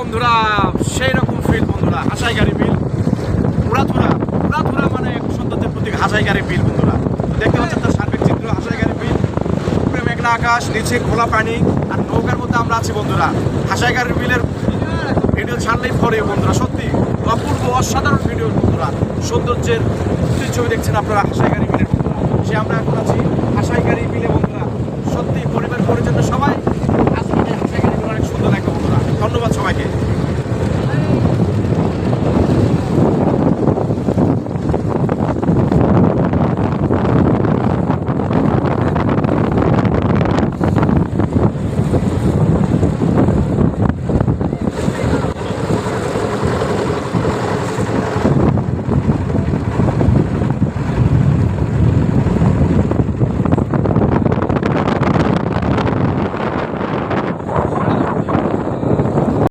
বন্ধুরা, সেই রকম ফিল বন্ধুরা। হাসাইগাড়ি বিল, উড়াধুরা মানে সৌন্দর্যের প্রতীক হাসাইগাড়ি বিল বন্ধুরা। দেখতে পাচ্ছেন তার সার্বিক চিত্র। হাসাইগাড়ি বিল, উপরে মেঘলা আকাশ, নিচে খোলা পানি, আর নৌকার মধ্যে আমরা আছি বন্ধুরা। হাসাইগাড়ি বিলের ভিডিও ছাড়লেই পরে বন্ধুরা, সত্যি অপূর্ব অসাধারণ ভিডিও বন্ধুরা। সৌন্দর্যের ছবি দেখছেন আপনারা হাসাইগাড়ি বিলের বন্ধুরা। সে আমরা এখন আছি হাসাইগাড়ি বিলে।